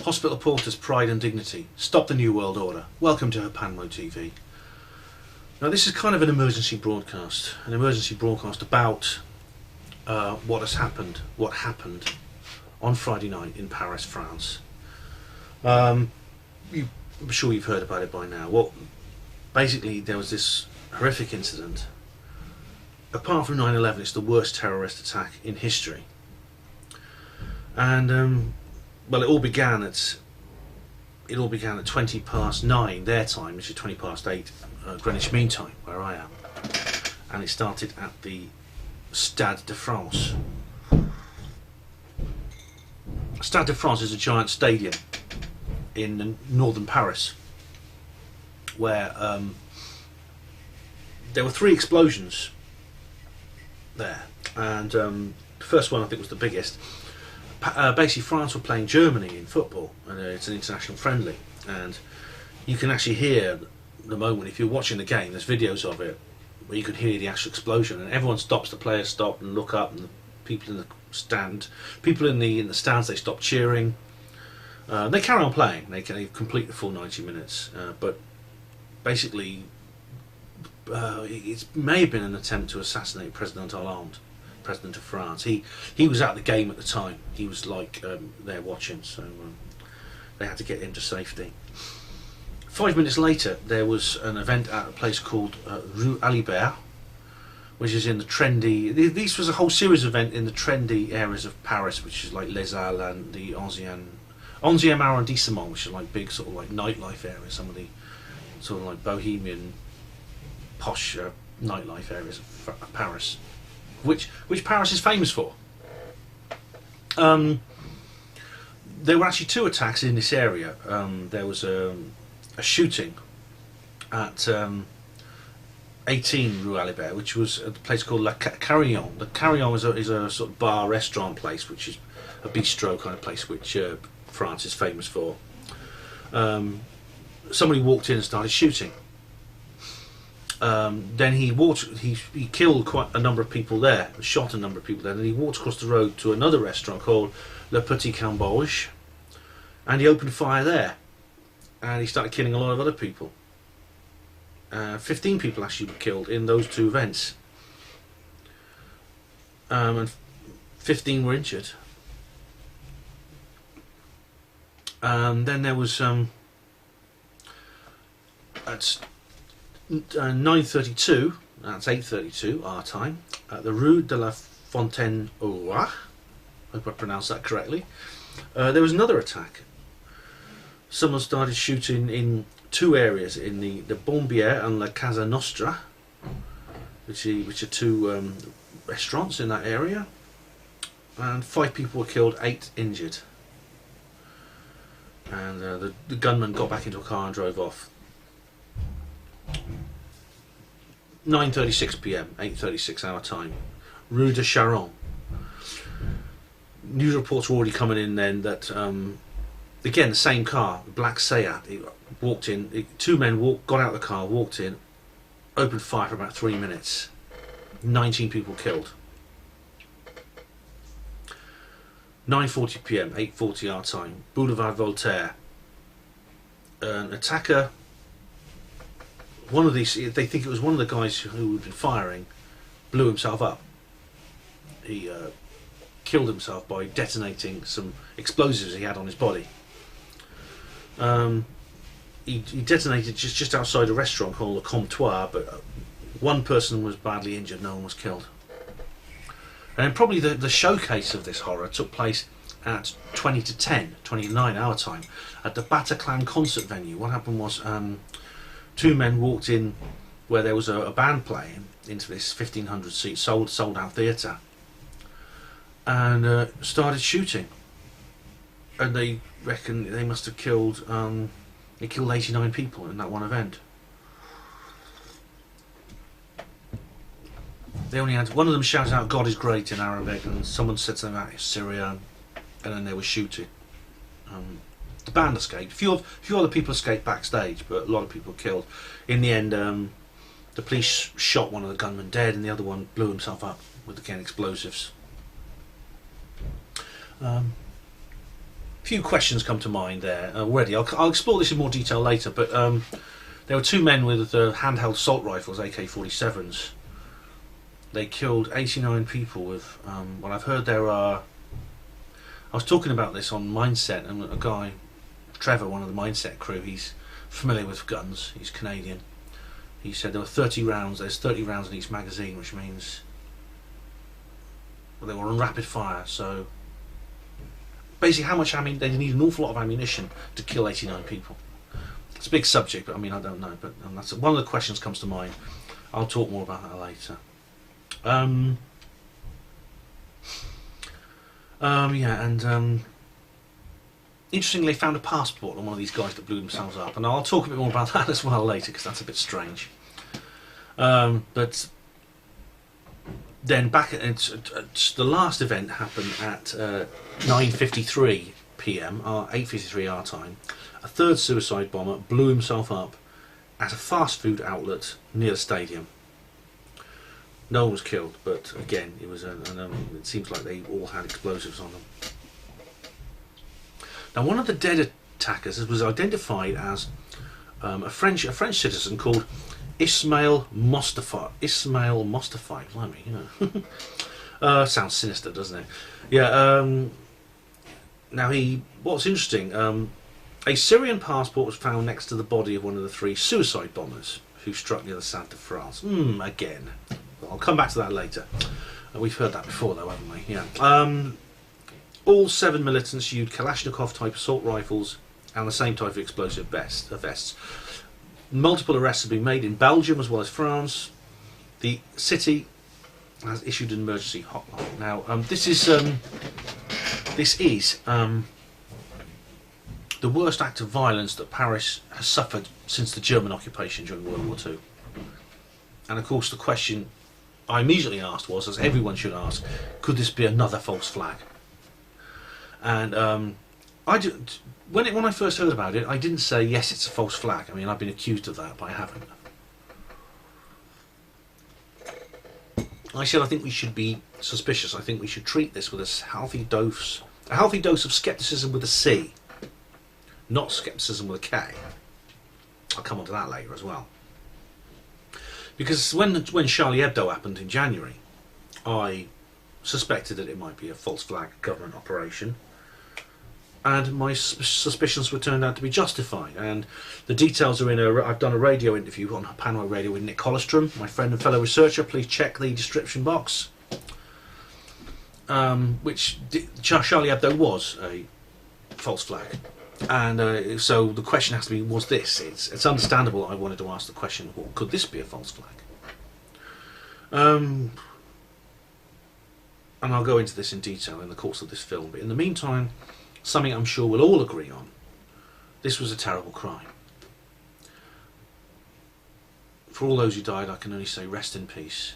Hospital Porter's Pride and Dignity. Stop the New World Order. Welcome to Panmo TV. Now this is kind of an emergency broadcast. An emergency broadcast about what happened on Friday night in Paris, France. I'm sure you've heard about it by now. Well, basically there was this horrific incident. Apart from 9/11, it's the worst terrorist attack in history. And well, it all began at 9:20 their time, which is 8:20 Greenwich Mean Time, where I am, and it started at the Stade de France. Stade de France is a giant stadium in northern Paris, where there were 3 explosions there, and the first one I think was the biggest. Basically, France were playing Germany in football, and it's an international friendly, and you can actually hear the moment. If you're watching the game, there's videos of it where you could hear the actual explosion, and everyone stops. The players stop and look up, and the people in the stands, they stop cheering. They carry on playing. They complete the full 90 minutes, but basically, it may have been an attempt to assassinate President Hollande, President of France. He was at the game at the time. He was there watching, so they had to get him to safety. 5 minutes later, there was an event at a place called Rue Alibert, which is in the trendy. This was a whole series of events in the trendy areas of Paris, which is like Les Halles and the 11e arrondissement, which is like big sort of like nightlife areas. Some of the sort of like bohemian, posh nightlife areas of Paris. Which Paris is famous for. There were actually 2 attacks in this area. There was a shooting at 18 Rue Alibert, which was at a place called Le Carillon. Le Carillon is a sort of bar restaurant place, which is a bistro kind of place, which France is famous for. Somebody walked in and started shooting. Then he killed quite a number of people there, shot a number of people there, and he walked across the road to another restaurant called Le Petit Cambodge, and he opened fire there, and he started killing a lot of other people. 15 people actually were killed in those 2 events, and 15 were injured. Then there was at 9:32, that's 8:32 our time, at the Rue de la Fontaine au Roi, I hope I pronounced that correctly, there was another attack. Someone started shooting in 2 areas, in the Bombière and La Casa Nostra, which are 2 restaurants in that area, and 5 people were killed, 8 injured, and the gunman got back into a car and drove off. 9:36 p.m, 8:36 our time, Rue de Charonne. News reports were already coming in then that again the same car, black Seat, it walked in. 2 men got out of the car, walked in, opened fire for about 3 minutes. 19 people killed. 9:40 p.m, 8:40 our time, Boulevard Voltaire. An attacker. One of these, they think it was one of the guys who had been firing, blew himself up. He killed himself by detonating some explosives he had on his body. He detonated just outside a restaurant called Le Comptoir, but 1 person was badly injured, no one was killed. And then probably the showcase of this horror took place at 20 to 9 our time, at the Bataclan concert venue. What happened was 2 men walked in where there was a band playing into this 1,500 seat sold out theatre, and started shooting. And they reckon they must have killed 89 people in that one event. They only had one of them shouted out "God is great" in Arabic, and someone said something about Syria, and then they were shooting. The band escaped. A few other people escaped backstage, but a lot of people were killed. In the end, the police shot one of the gunmen dead, and the other one blew himself up with, again, explosives. few questions come to mind there already. I'll explore this in more detail later, but there were two men with handheld assault rifles, AK-47s. They killed 89 people with, well, I've heard there are... I was talking about this on Mindset, and a guy, Trevor, one of the Mindset crew, he's familiar with guns, he's Canadian. He said there were 30 rounds, there's 30 rounds in each magazine, which means well, they were on rapid fire, so basically how much they need an awful lot of ammunition to kill 89 people. It's a big subject, but I mean, I don't know, but that's one of the questions comes to mind. I'll talk more about that later. Interestingly, they found a passport on one of these guys that blew themselves up, and I'll talk a bit more about that as well later, because that's a bit strange. But then back at the last event happened at 9:53 p.m. 8:53 our time. A third suicide bomber blew himself up at a fast food outlet near the stadium. No one was killed, but again, it was it seems like they all had explosives on them. Now, one of the dead attackers was identified as a French citizen called Ismail Mostafa. Ismail Mostafa, blimey, you know. Sounds sinister, doesn't it? Yeah. Now, what's interesting, a Syrian passport was found next to the body of one of the three suicide bombers who struck near the south of France. Again. I'll come back to that later. We've heard that before, though, haven't we? Yeah. All 7 militants used Kalashnikov-type assault rifles and the same type of explosive vests. Multiple arrests have been made in Belgium as well as France. The city has issued an emergency hotline. Now, this is the worst act of violence that Paris has suffered since the German occupation during World War II. And of course, the question I immediately asked was, as everyone should ask, could this be another false flag? And when I first heard about it, I didn't say yes, it's a false flag. I mean, I've been accused of that, but I haven't. I said I think we should be suspicious. I think we should treat this with a healthy dose of scepticism with a C, not scepticism with a K. I'll come on to that later as well. Because when Charlie Hebdo happened in January, I suspected that it might be a false flag government operation, and my suspicions were turned out to be justified. And the details are in I've done a radio interview on Panorama Radio with Nick Holostrom, my friend and fellow researcher. Please check the description box. Charlie Hebdo was a false flag. And so the question has to be, was this? It's understandable I wanted to ask the question, well, could this be a false flag? And I'll go into this in detail in the course of this film, but in the meantime, something I'm sure we'll all agree on: this was a terrible crime. For all those who died, I can only say rest in peace.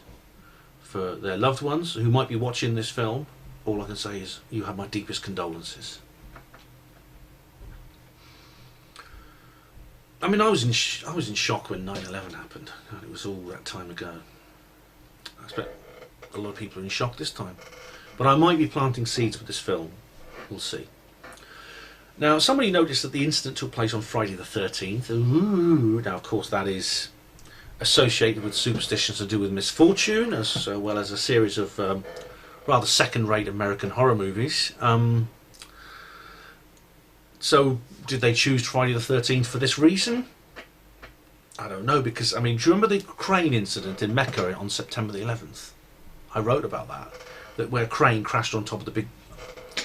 For their loved ones who might be watching this film, all I can say is you have my deepest condolences. I mean, I was in shock when 9/11 happened. God, it was all that time ago. I expect a lot of people are in shock this time. But I might be planting seeds with this film. We'll see. Now, somebody noticed that the incident took place on Friday the 13th. Ooh. Now, of course, that is associated with superstitions to do with misfortune, as well as a series of rather second-rate American horror movies. So, did they choose Friday the 13th for this reason? I don't know, because, I mean, do you remember the crane incident in Mecca on September the 11th? I wrote about that where a crane crashed on top of the big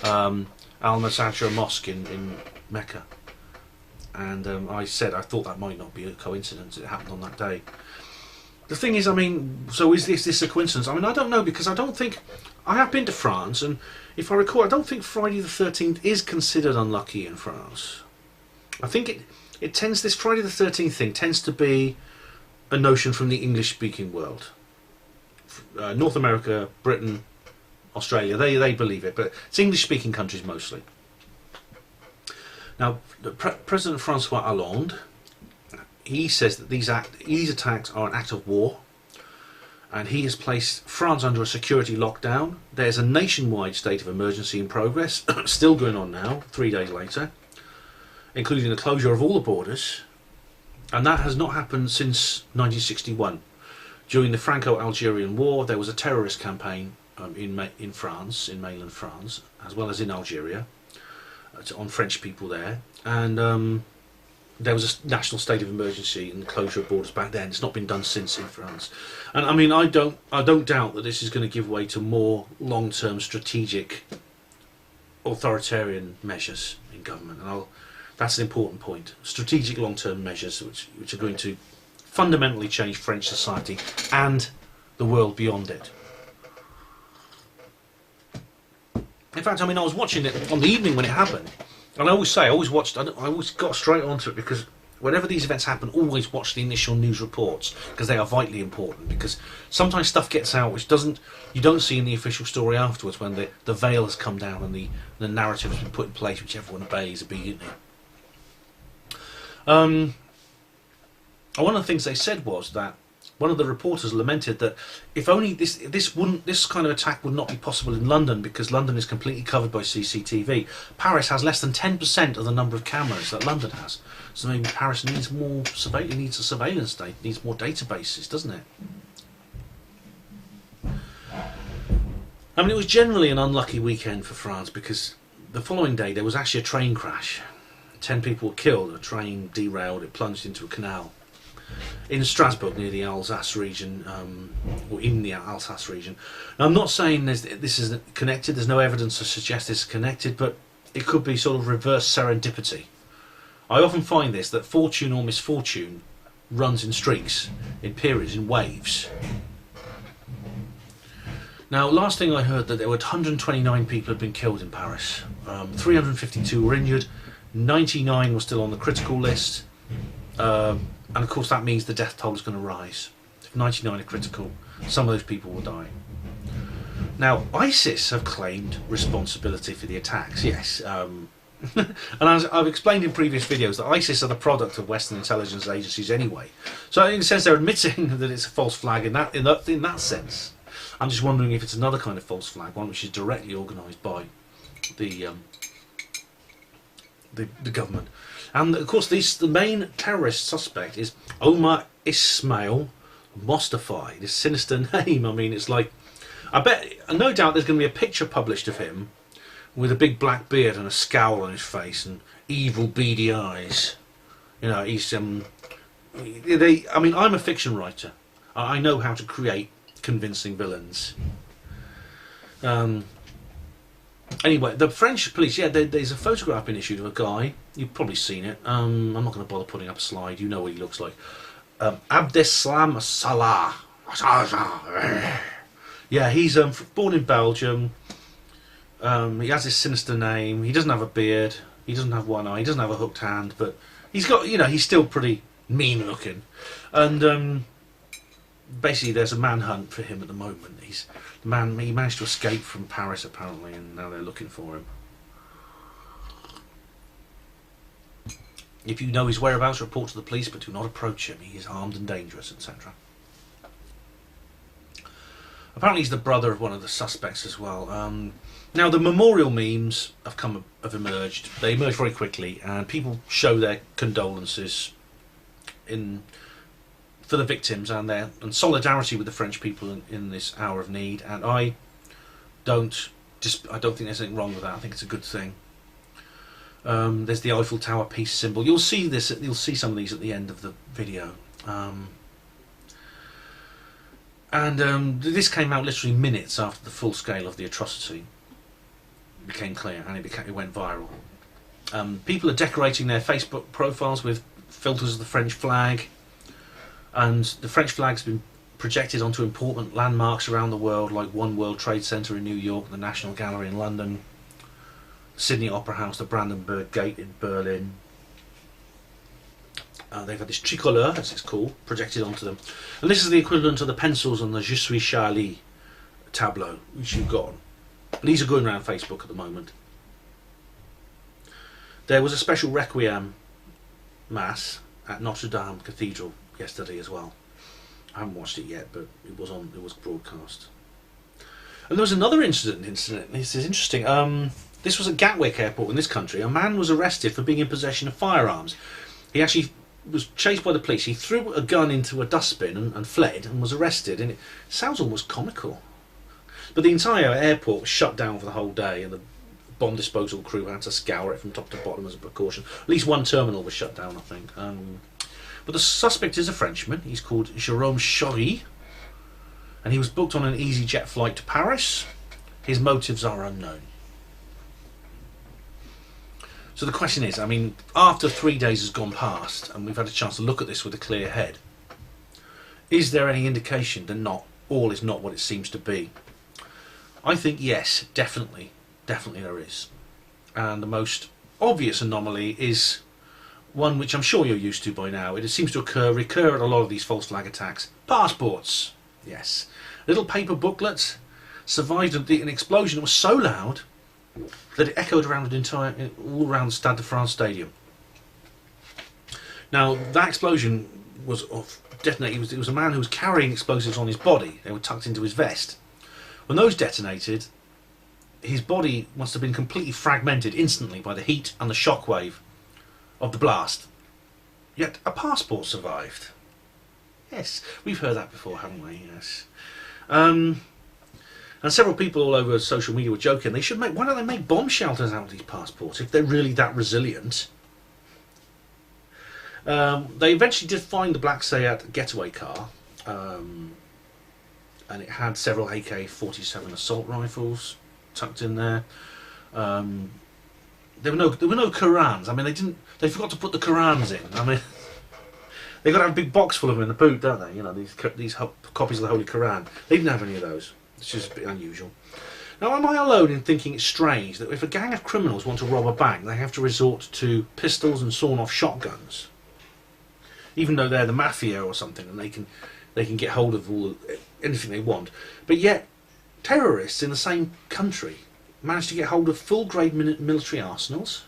Al-Masajra mosque in Mecca. And I said I thought that might not be a coincidence, it happened on that day. The thing is, I mean, so is this a coincidence? I mean, I don't know, because I don't think... I have been to France, and if I recall, I don't think Friday the 13th is considered unlucky in France. I think it tends, this Friday the 13th thing tends to be a notion from the English-speaking world. North America, Britain, Australia, they believe it, but it's English-speaking countries mostly. Now, President Francois Hollande, he says that these attacks are an act of war, and he has placed France under a security lockdown. There's a nationwide state of emergency in progress, still going on now, 3 days later, including the closure of all the borders, and that has not happened since 1961. During the Franco-Algerian War, there was a terrorist campaign in France, in mainland France, as well as in Algeria, on French people there, and there was a national state of emergency and the closure of borders back then. It's not been done since in France, and I mean, I don't doubt that this is going to give way to more long-term strategic authoritarian measures in government, and that's an important point. Strategic long-term measures which are going to fundamentally change French society and the world beyond it. In fact, I mean, I was watching it on the evening when it happened, and I always got straight onto it, because whenever these events happen, always watch the initial news reports, because they are vitally important, because sometimes stuff gets out which you don't see in the official story afterwards, when the veil has come down and the narrative has been put in place which everyone obeys obediently. One of the things they said was that one of the reporters lamented that if only this kind of attack would not be possible in London, because London is completely covered by CCTV. Paris has less than 10% of the number of cameras that London has, so maybe Paris needs more surveillance. It needs a surveillance state, needs more databases, doesn't it? I mean, it was generally an unlucky weekend for France, because the following day there was actually a train crash. 10 people were killed. A train derailed. It plunged into a canal in Strasbourg, near the Alsace region, or in the Alsace region. Now, I'm not saying this isn't connected. There's no evidence to suggest this is connected, but it could be sort of reverse serendipity. I often find that fortune or misfortune runs in streaks, in periods, in waves. Now, last thing I heard, that there were 129 people had been killed in Paris. 352 were injured. 99 were still on the critical list. And of course that means the death toll is going to rise. If 99 are critical, some of those people will die. Now, ISIS have claimed responsibility for the attacks, yes. And as I've explained in previous videos, that ISIS are the product of Western intelligence agencies anyway. So in a sense they're admitting that it's a false flag in that sense. I'm just wondering if it's another kind of false flag, one which is directly organised by the government. And of course the main terrorist suspect is Omar Ismail Mostafa. This sinister name, I mean, it's like, I bet, no doubt there's going to be a picture published of him with a big black beard and a scowl on his face and evil beady eyes. You know, he's I mean, I'm a fiction writer. I know how to create convincing villains. Anyway, the French police, yeah, there's a photograph been issued of a guy. You've probably seen it. I'm not going to bother putting up a slide. You know what he looks like. Abdeslam Salah. Yeah, he's born in Belgium. He has this sinister name. He doesn't have a beard. He doesn't have one eye. He doesn't have a hooked hand. But he's got, you know, he's still pretty mean looking. And basically, there's a manhunt for him at the moment. He managed to escape from Paris apparently, and now they're looking for him. If you know his whereabouts, report to the police, but do not approach him. He is armed and dangerous, etc. Apparently he's the brother of one of the suspects as well. Now the memorial memes have emerged. They emerged very quickly, and people show their condolences for the victims and solidarity with the French people in this hour of need. And I don't think there's anything wrong with that. I think it's a good thing. There's the Eiffel Tower peace symbol. You'll see this. You'll see some of these at the end of the video. This came out literally minutes after the full scale of the atrocity became clear, and it went viral. People are decorating their Facebook profiles with filters of the French flag, and the French flag's been projected onto important landmarks around the world, like One World Trade Center in New York, the National Gallery in London, Sydney Opera House, the Brandenburg Gate in Berlin. They've had this tricolore, as it's called, projected onto them. And this is the equivalent of the pencils on the Je suis Charlie tableau, which you've got. These are going around Facebook at the moment. There was a special Requiem Mass at Notre Dame Cathedral yesterday as well. I haven't watched it yet, but it was on. It was broadcast. And there was another incident. This is interesting. This was at Gatwick Airport in this country. A man was arrested for being in possession of firearms. He actually was chased by the police. He threw a gun into a dustbin and fled and was arrested. And it sounds almost comical. But the entire airport was shut down for the whole day, and the bomb disposal crew had to scour it from top to bottom as a precaution. At least one terminal was shut down, I think. But the suspect is a Frenchman. He's called Jérôme Chory, and he was booked on an EasyJet flight to Paris. His motives are unknown. So the question is, I mean, after 3 days has gone past and we've had a chance to look at this with a clear head, is there any indication that not all is not what it seems to be? I think yes, definitely there is. And the most obvious anomaly is one which I'm sure you're used to by now. It seems to recur at a lot of these false flag attacks. Passports. Yes. Little paper booklets survived an explosion that was so loud that it echoed around all around the Stade de France stadium. Now, that explosion was detonated. It was a man who was carrying explosives on his body. They were tucked into his vest. When those detonated, his body must have been completely fragmented instantly by the heat and the shockwave of the blast. Yet a passport survived. Yes, we've heard that before, haven't we? Yes. And several people all over social media were joking. Why don't they make bomb shelters out of these passports if they're really that resilient? They eventually did find the Black Seat getaway car, and it had several AK-47 assault rifles tucked in there. There were no Qurans. I mean, they forgot to put the Qurans in. I mean, they got to have a big box full of them in the boot, don't they? You know, these copies of the Holy Quran. They didn't have any of those. It's just a bit unusual. Now, am I alone in thinking it's strange that if a gang of criminals want to rob a bank, they have to resort to pistols and sawn-off shotguns, even though they're the mafia or something, and they can get hold of anything they want? But yet, terrorists in the same country manage to get hold of full-grade military arsenals.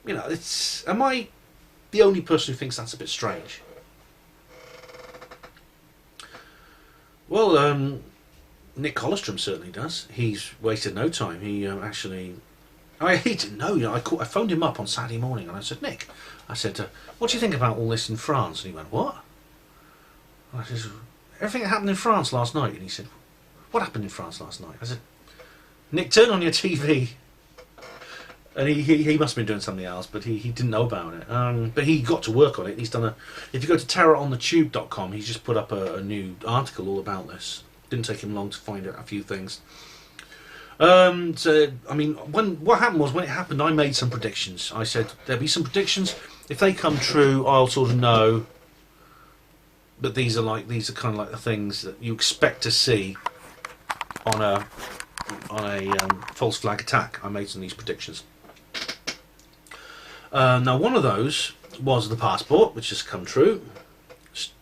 You know, am I the only person who thinks that's a bit strange? Well, Nick Colostrum certainly does. He's wasted no time. He he didn't know. You know, I phoned him up on Saturday morning and I said, Nick, what do you think about all this in France? And he went, what? And I said, everything that happened in France last night. And he said, what happened in France last night? I said, Nick, turn on your TV. And he must have been doing something else, but he didn't know about it. But he got to work on it. He's done if you go to terroronthetube.com, he's just put up a new article all about this. Didn't take him long to find out a few things. So, I mean, what happened was, when it happened, I made some predictions. I said there'll be some predictions. If they come true, I'll sort of know that these are kind of like the things that you expect to see on a false flag attack. I made some of these predictions. Now, one of those was the passport, which has come true.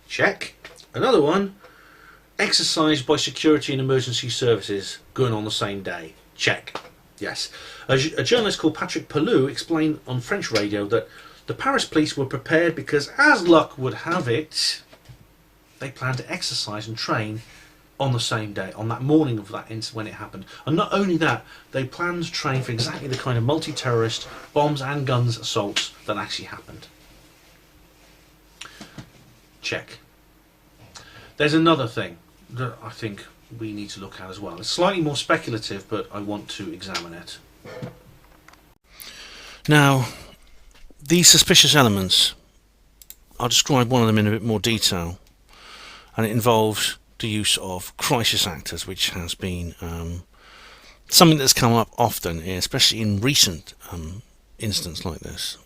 Check. Another one, exercised by security and emergency services going on the same day. Check. Yes. A journalist called Patrick Pelou explained on French radio that the Paris police were prepared because, as luck would have it, they planned to exercise and train on the same day, on that morning of that incident when it happened. And not only that, they planned to train for exactly the kind of multi-terrorist bombs and guns assaults that actually happened. Check. There's another thing that I think we need to look at as well. It's slightly more speculative, but I want to examine it. Now, these suspicious elements, I'll describe one of them in a bit more detail, and it involves the use of crisis actors, which has been something that's come up often, especially in recent incidents like this.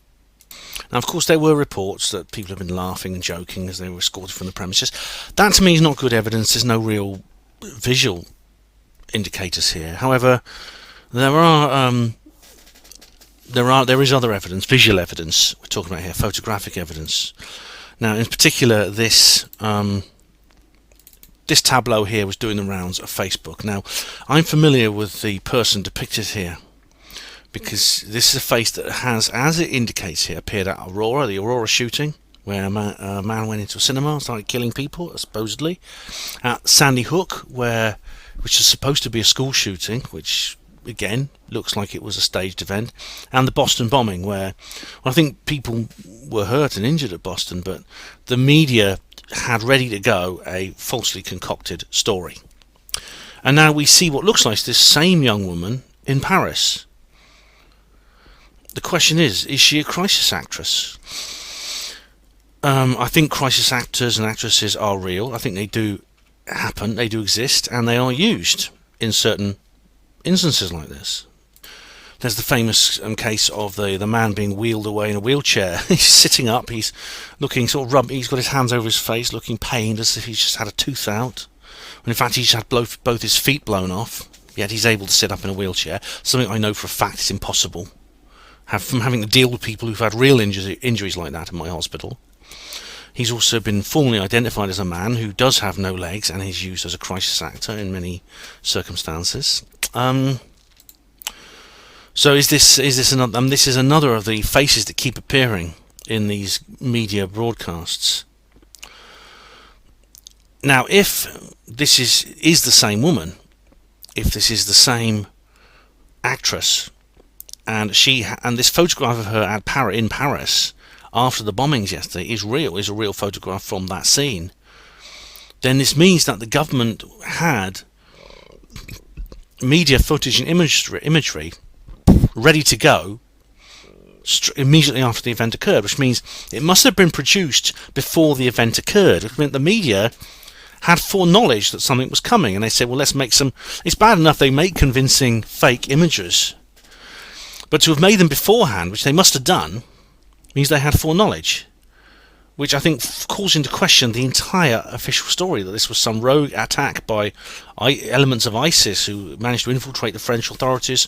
Now, of course, there were reports that people have been laughing and joking as they were escorted from the premises. That, to me, is not good evidence. There's no real visual indicators here. However, there is other evidence, visual evidence. We're talking about here, photographic evidence. Now, in particular, this tableau here was doing the rounds of Facebook. Now, I'm familiar with the person depicted here, because this is a face that has, as it indicates here, appeared at the Aurora shooting, where a man went into a cinema and started killing people, supposedly. At Sandy Hook, which is supposed to be a school shooting, which again looks like it was a staged event. And the Boston bombing, where I think people were hurt and injured at Boston, but the media had ready to go a falsely concocted story. And now we see what looks like this same young woman in Paris. The question is she a crisis actress? I think crisis actors and actresses are real. I think they do happen, they do exist, and they are used in certain instances like this. There's the famous case of the man being wheeled away in a wheelchair. He's sitting up, he's looking sort of he's got his hands over his face, looking pained as if he's just had a tooth out. When in fact he's had both his feet blown off, yet he's able to sit up in a wheelchair. Something I know for a fact is impossible. From having to deal with people who've had real injuries like that in my hospital. He's also been formally identified as a man who does have no legs, and he's used as a crisis actor in many circumstances. So is this another? This is another of the faces that keep appearing in these media broadcasts. Now, if this is the same woman, if this is the same actress, and this photograph of her in Paris after the bombings yesterday is a real photograph from that scene, then this means that the government had media footage and imagery ready to go immediately after the event occurred, which means it must have been produced before the event occurred. It meant the media had foreknowledge that something was coming, and they said, well, let's make some... It's bad enough they make convincing fake images, but to have made them beforehand, which they must have done, means they had foreknowledge, which I think calls into question the entire official story, that this was some rogue attack by elements of ISIS who managed to infiltrate the French authorities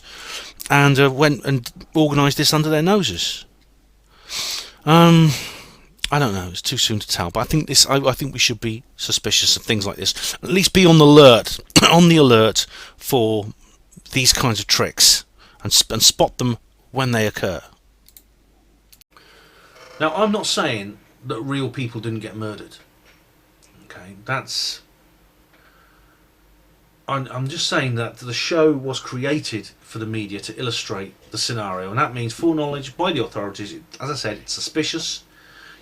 and went and organised this under their noses. I don't know, it's too soon to tell, but I think we should be suspicious of things like this. At least be on the alert for these kinds of tricks and spot them when they occur. Now, I'm not saying that real people didn't get murdered. Okay, I'm just saying that the show was created for the media to illustrate the scenario, and that means foreknowledge by the authorities. As I said, it's suspicious.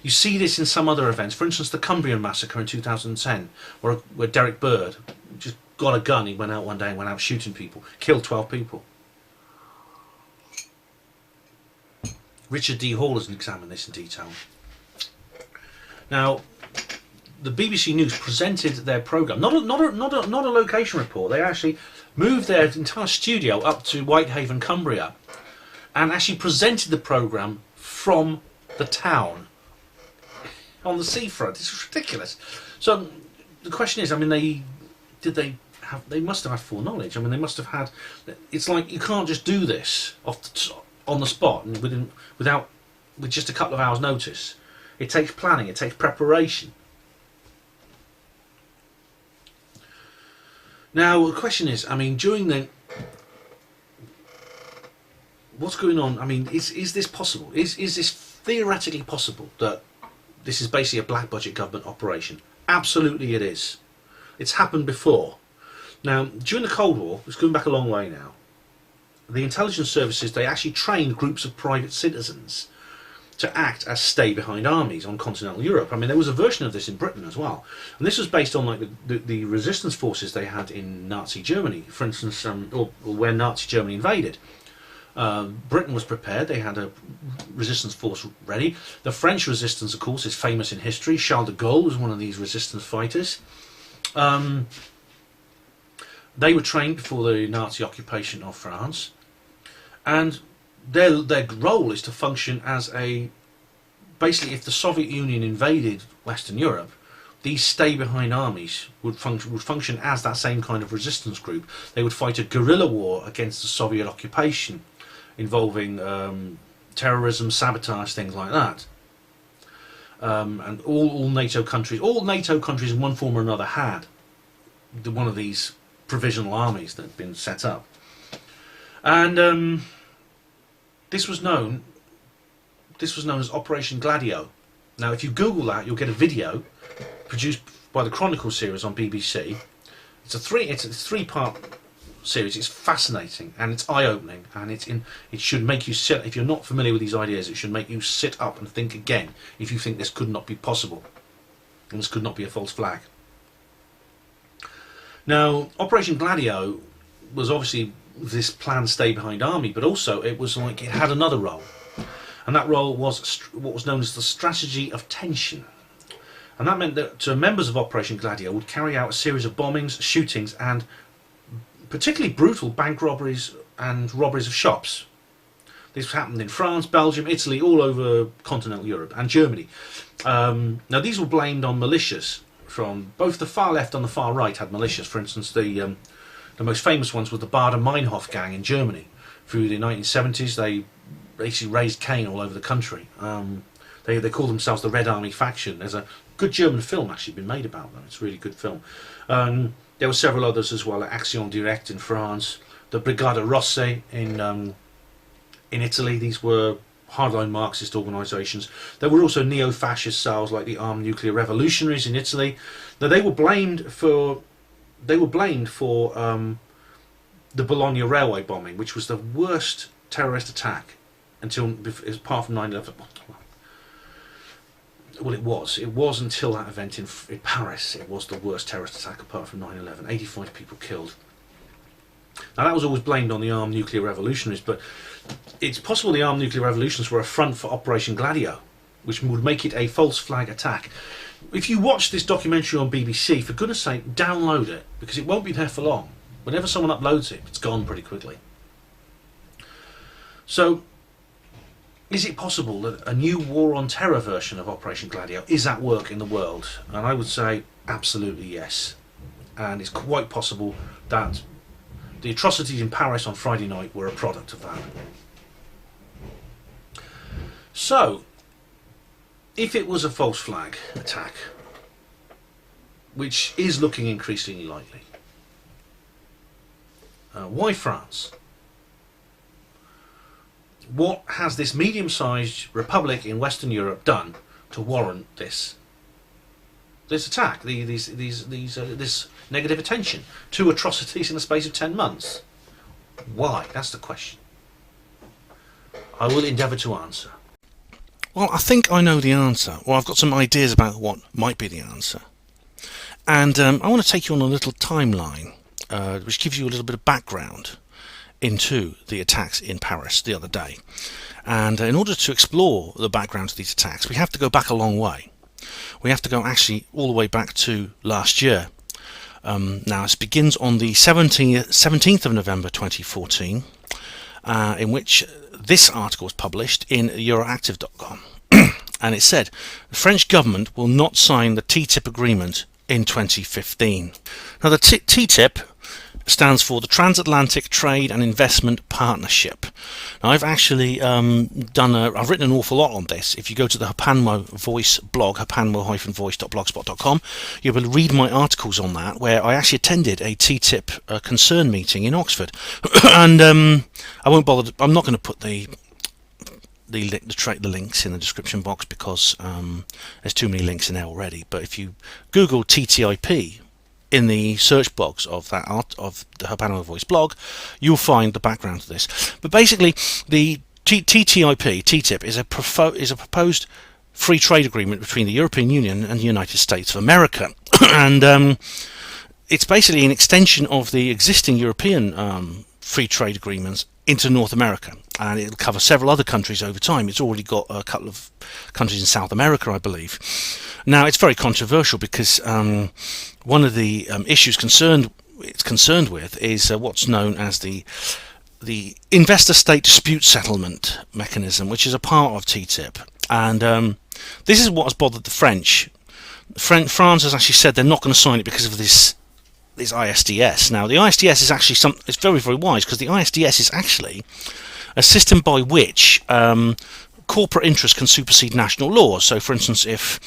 You see this in some other events. For instance, the Cumbrian massacre in 2010, where Derek Bird just got a gun. He went out one day and went out shooting people, killed 12 people. Richard D. Hall has examined this in detail. Now, the BBC News presented their programme, not a location report. They actually moved their entire studio up to Whitehaven, Cumbria, and actually presented the programme from the town on the seafront. It's ridiculous. So the question is, I mean, they must have had foreknowledge. I mean, they must have had. It's like you can't just do this on the spot and with just a couple of hours' notice. It takes planning. It takes preparation. Now the question is, I mean, what's going on? I mean, is this possible? Is this theoretically possible that this is basically a black budget government operation? Absolutely, it is. It's happened before. Now, during the Cold War, it's going back a long way now. The intelligence services, they actually trained groups of private citizens to act as stay-behind armies on continental Europe. I mean, there was a version of this in Britain as well, and this was based on like the resistance forces they had in Nazi Germany, for instance, or where Nazi Germany invaded. Britain was prepared; they had a resistance force ready. The French resistance, of course, is famous in history. Charles de Gaulle was one of these resistance fighters. They were trained before the Nazi occupation of France, and their role is to function as basically, if the Soviet Union invaded Western Europe, these stay-behind armies would function as that same kind of resistance group. They would fight a guerrilla war against the Soviet occupation, involving terrorism, sabotage, things like that. And all NATO countries in one form or another had one of these provisional armies that had been set up. And this was known as Operation Gladio. Now, if you Google that, you'll get a video produced by the Chronicle series on BBC. It's a three-part series. It's fascinating and it's eye-opening, and it should make you sit. If you're not familiar with these ideas, it should make you sit up and think again if you think this could not be possible and this could not be a false flag. Now, Operation Gladio was obviously this planned stay-behind army, but also it was like it had another role, and that role was what was known as the strategy of tension. And that meant that members of Operation Gladio would carry out a series of bombings, shootings, and particularly brutal bank robberies and robberies of shops. This happened in France, Belgium, Italy, all over continental Europe, and Germany. Now, these were blamed on militias from both the far left and the far right had militias. For instance, the most famous ones were the Baader-Meinhof gang in Germany. Through the 1970s, they basically raised Cain all over the country. They call themselves the Red Army faction. There's a good German film actually been made about them. It's a really good film. There were several others as well, like Action Directe in France, the Brigata Rosse in Italy. These were hardline Marxist organisations. There were also neo-fascist cells like the Armed Nuclear Revolutionaries in Italy. Now, they were blamed for the Bologna railway bombing, which was the worst terrorist attack apart from 9/11. Well, it was until that event in Paris. It was the worst terrorist attack apart from 9/11. 85 people killed. Now, that was always blamed on the Armed Nuclear Revolutionaries, but it's possible the Armed Nuclear Revolutionaries were a front for Operation Gladio, which would make it a false flag attack. If you watch this documentary on BBC, for goodness sake, download it, because it won't be there for long. Whenever someone uploads it, it's gone pretty quickly. So, is it possible that a new war on terror version of Operation Gladio is at work in the world? And I would say absolutely yes. And it's quite possible that the atrocities in Paris on Friday night were a product of that. So, if it was a false flag attack, which is looking increasingly likely, why France? What has this medium-sized republic in Western Europe done to warrant this attack, this negative attention, 2 atrocities in the space of 10 months? Why? That's the question. I will endeavour to answer. Well, I think I know the answer. Well, I've got some ideas about what might be the answer. And I want to take you on a little timeline, which gives you a little bit of background into the attacks in Paris the other day. And in order to explore the background to these attacks, we have to go back a long way. We have to go actually all the way back to last year. Now, it begins on the 17th of November 2014, in which this article was published in Euroactiv.com. And it said, the French government will not sign the TTIP agreement in 2015. Now, the TTIP stands for the Transatlantic Trade and Investment Partnership. Now, I've actually I've written an awful lot on this. If you go to the Hapanmo Voice blog, hapanmo-voice.blogspot.com, you'll be able to read my articles on that, where I actually attended a TTIP concern meeting in Oxford. And I won't bother. I'm not going to put the links in the description box because there's too many links in there already. But if you Google TTIP in the search box of the Hapanmo Voice blog, you'll find the background to this. But basically, the TTIP is a proposed free trade agreement between the European Union and the United States of America, and it's basically an extension of the existing European free trade agreements into North America, and it'll cover several other countries over time. It's already got a couple of countries in South America, I believe. Now, it's very controversial because one of the issues it's concerned with is what's known as the investor-state dispute settlement mechanism, which is a part of TTIP. And this is what has bothered the French. France has actually said they're not going to sign it because of this ISDS. Now, the ISDS is actually it's very, very wise, because the ISDS is actually a system by which corporate interests can supersede national laws. So, for instance, if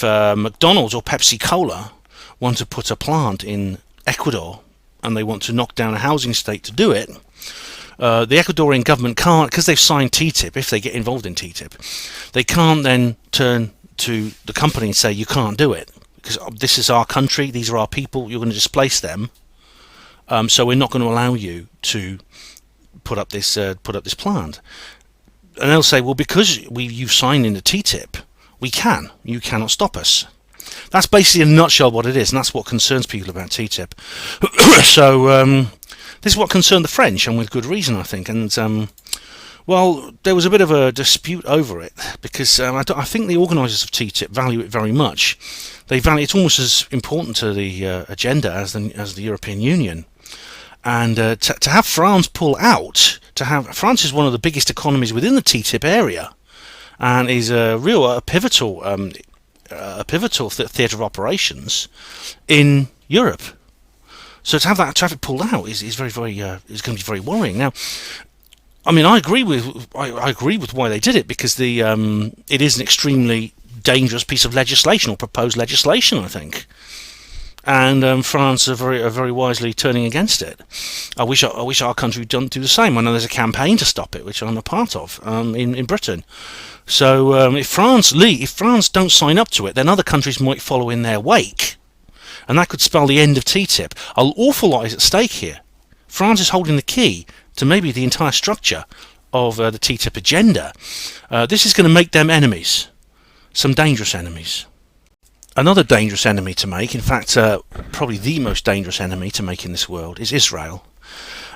McDonald's or Pepsi Cola want to put a plant in Ecuador and they want to knock down a housing estate to do it, The Ecuadorian government can't, because they've signed TTIP, if they get involved in TTIP, they can't then turn to the company and say, you can't do it, because this is our country, these are our people, you're going to displace them, so we're not going to allow you to put up this plant. And they'll say, well, because you've signed into TTIP, you cannot stop us. That's basically in a nutshell what it is, and that's what concerns people about TTIP. So this is what concerned the French, and with good reason, I think. And well, there was a bit of a dispute over it, because I think the organisers of TTIP value it very much. They value it's almost as important to the agenda as the European Union. And to have France pull out, France is one of the biggest economies within the TTIP area, and is a pivotal theatre of operations in Europe. So to have that traffic pulled out is very, very is going to be very worrying. Now, I mean, I agree with why they did it, because it is an extremely dangerous piece of legislation, or proposed legislation, I think. And France are very wisely turning against it. I wish our country would do the same. I know there's a campaign to stop it, which I'm a part of in Britain. So if France don't sign up to it, then other countries might follow in their wake, and that could spell the end of TTIP. An awful lot is at stake here. France is holding the key to maybe the entire structure of the TTIP agenda. This is going to make them enemies, some dangerous enemies. Another dangerous enemy to make, in fact, probably the most dangerous enemy to make in this world, is Israel.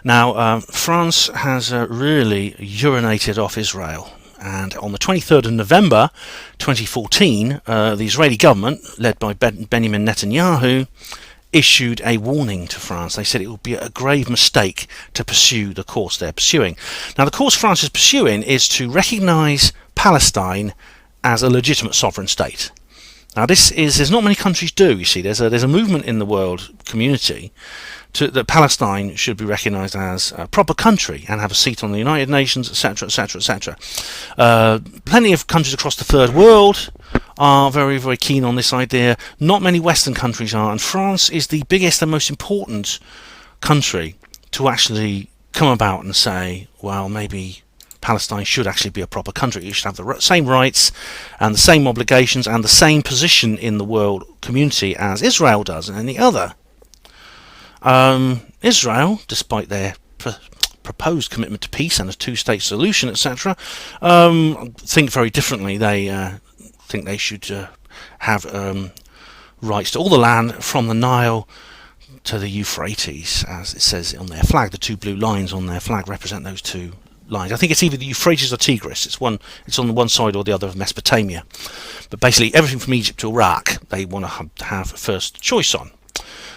Now, France has really urinated off Israel, and on the 23rd of November 2014, the Israeli government, led by Benjamin Netanyahu, issued a warning to France. They said it would be a grave mistake to pursue the course they're pursuing. Now, the course France is pursuing is to recognise Palestine as a legitimate sovereign state. Now, there's not many countries do. You see, there's a movement in the world community that Palestine should be recognised as a proper country and have a seat on the United Nations, etc., etc., etc. Plenty of countries across the third world are very, very keen on this idea. Not many Western countries are, and France is the biggest and most important country to actually come about and say, well, maybe Palestine should actually be a proper country. You should have the same rights and the same obligations and the same position in the world community as Israel does and any other. Israel, despite their proposed commitment to peace and a two-state solution, etc., think very differently. They think they should have rights to all the land from the Nile to the Euphrates, as it says on their flag. The two blue lines on their flag represent those two lines. I think it's either the Euphrates or Tigris. It's on the one side or the other of Mesopotamia. But basically everything from Egypt to Iraq they want to have first choice on.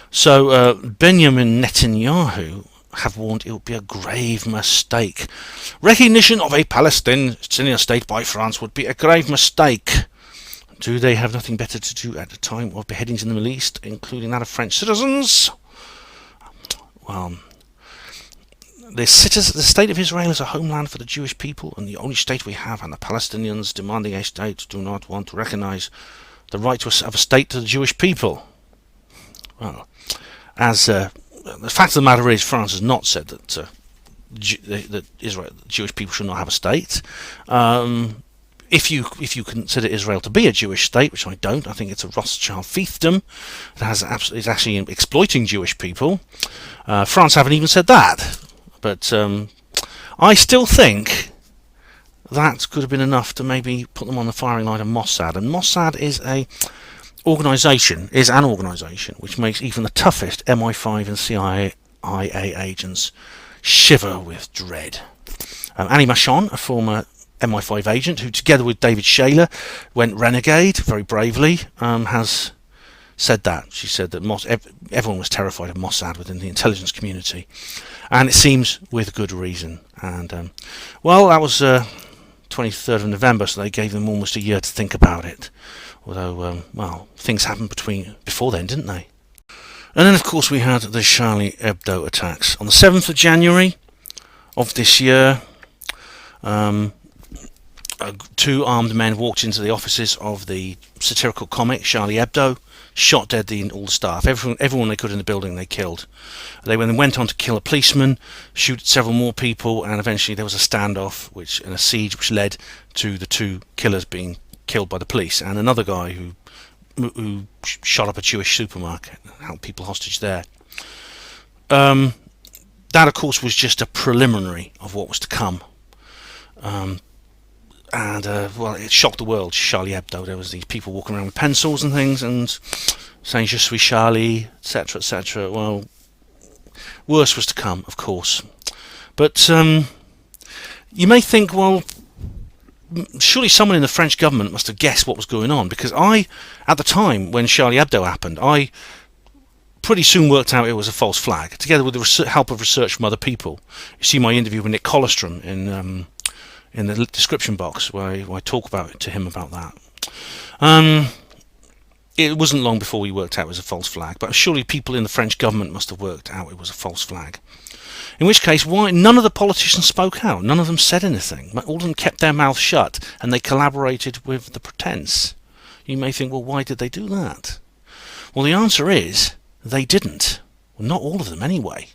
So Benjamin Netanyahu have warned it would be a grave mistake. Recognition of a Palestinian state by France would be a grave mistake. Do they have nothing better to do at the time of beheadings in the Middle East, including that of French citizens? Well, the state of Israel is a homeland for the Jewish people and the only state we have, and the Palestinians demanding a state do not want to recognise the right of a state to the Jewish people. Well, as the fact of the matter is, France has not said that that the Jewish people should not have a state. If you consider Israel to be a Jewish state, which I don't, I think it's a Rothschild fiefdom that is actually exploiting Jewish people. France haven't even said that. But I still think that could have been enough to maybe put them on the firing line of Mossad. And Mossad is an organisation which makes even the toughest MI5 and CIA agents shiver with dread. Annie Machon, a former MI5 agent who, together with David Shayler, went renegade very bravely, has said that. She said that everyone was terrified of Mossad within the intelligence community, and it seems with good reason. And well, that was 23rd of November, so they gave them almost a year to think about it. Although, well, things happened before then, didn't they? And then, of course, we had the Charlie Hebdo attacks on the 7th of January of this year. two armed men walked into the offices of the satirical comic Charlie Hebdo, shot dead all the staff. Everyone they could in the building they killed. They went on to kill a policeman, shoot several more people, and eventually there was a standoff and a siege which led to the two killers being killed by the police, and another guy who shot up a Jewish supermarket, held people hostage there. That of course was just a preliminary of what was to come. Well, it shocked the world. Charlie Hebdo. There was these people walking around with pencils and things and saying "Je suis Charlie," etc., etc. Well, worse was to come, of course. But you may think, well, surely someone in the French government must have guessed what was going on, because at the time when Charlie Hebdo happened, I pretty soon worked out it was a false flag, together with the help of research from other people. You see my interview with Nick Colostrum in the description box where I talk to him about that. It wasn't long before we worked out it was a false flag, but surely people in the French government must have worked out it was a false flag. In which case, why none of the politicians spoke out? None of them said anything. All of them kept their mouths shut, and they collaborated with the pretense. You may think, well, why did they do that? Well, the answer is they didn't. Well, not all of them, anyway.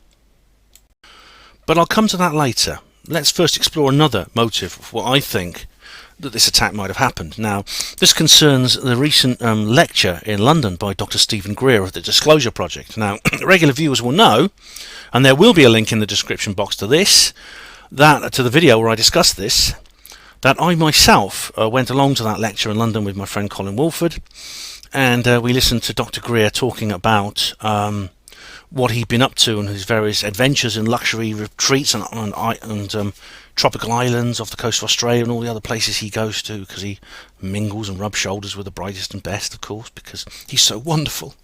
But I'll come to that later. Let's first explore another motive of what I think that this attack might have happened. Now, this concerns the recent lecture in London by Dr. Stephen Greer of the Disclosure Project. Now, regular viewers will know, and there will be a link in the description box to this, to the video where I discussed this, that I myself went along to that lecture in London with my friend Colin Wolford, and we listened to Dr. Greer talking about what he'd been up to and his various adventures in luxury retreats and tropical islands off the coast of Australia and all the other places he goes to, because he mingles and rubs shoulders with the brightest and best, of course, because he's so wonderful.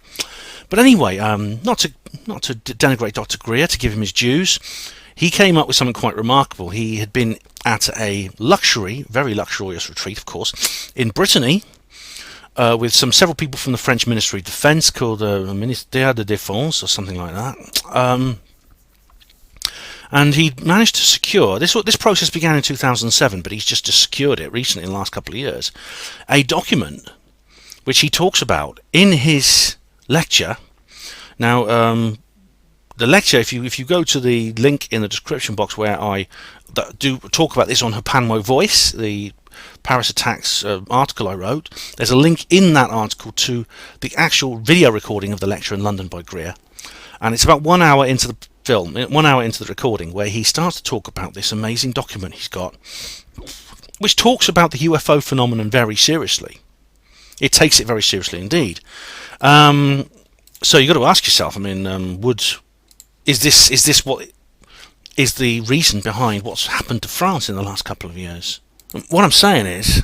But anyway, not to denigrate Dr. Greer, to give him his dues, he came up with something quite remarkable. He had been at a very luxurious retreat, of course, in Brittany, with several people from the French Ministry of Defence, called Ministère de Défense or something like that. And he managed to secure this process began in 2007, but he's just secured it recently in the last couple of years, a document which he talks about in his lecture. Now, the lecture, if you go to the link in the description box where I do talk about this on Hapanmo Voice, the Paris attacks article I wrote, there's a link in that article to the actual video recording of the lecture in London by Greer, and it's about 1 hour into the film, 1 hour into the recording, where he starts to talk about this amazing document he's got, which talks about the UFO phenomenon very seriously. It takes it very seriously indeed. So you've got to ask yourself, I mean, is this what is the reason behind what's happened to France in the last couple of years? What I'm saying is,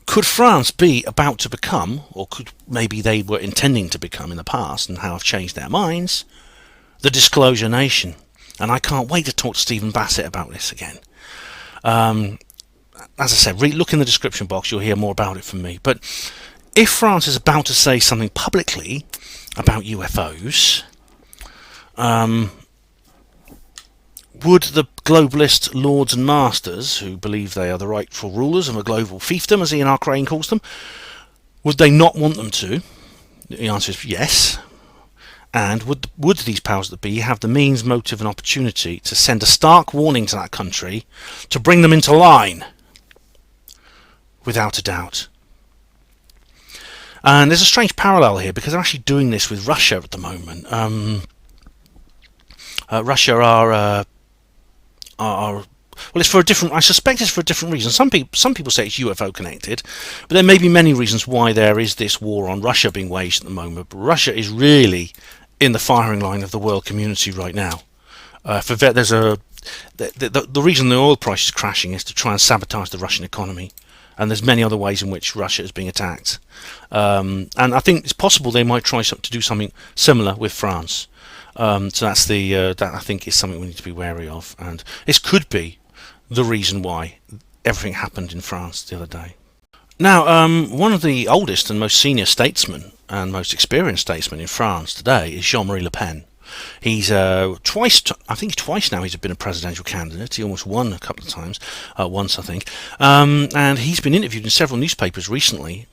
could France be about to become, or could maybe they were intending to become in the past and have changed their minds, the disclosure nation? And I can't wait to talk to Stephen Bassett about this again. As I said, look in the description box, you'll hear more about it from me. But if France is about to say something publicly about UFOs, would the globalist lords and masters, who believe they are the rightful rulers of a global fiefdom, as Ian R. Crane calls them, would they not want them to? The answer is yes. And would these powers that be have the means, motive and opportunity to send a stark warning to that country to bring them into line? Without a doubt. And there's a strange parallel here, because they're actually doing this with Russia at the moment. Russia are well, it's for a different. I suspect it's for a different reason. Some people say it's UFO connected, but there may be many reasons why there is this war on Russia being waged at the moment. But Russia is really in the firing line of the world community right now. The reason the oil price is crashing is to try and sabotage the Russian economy, and there's many other ways in which Russia is being attacked. And I think it's possible they might try to do something similar with France. So that's that I think is something we need to be wary of, and this could be the reason why everything happened in France the other day. Now, one of the oldest and most senior statesmen and most experienced statesmen in France today is Jean-Marie Le Pen. He's I think twice now he's been a presidential candidate. He almost won a couple of times, once I think. And he's been interviewed in several newspapers recently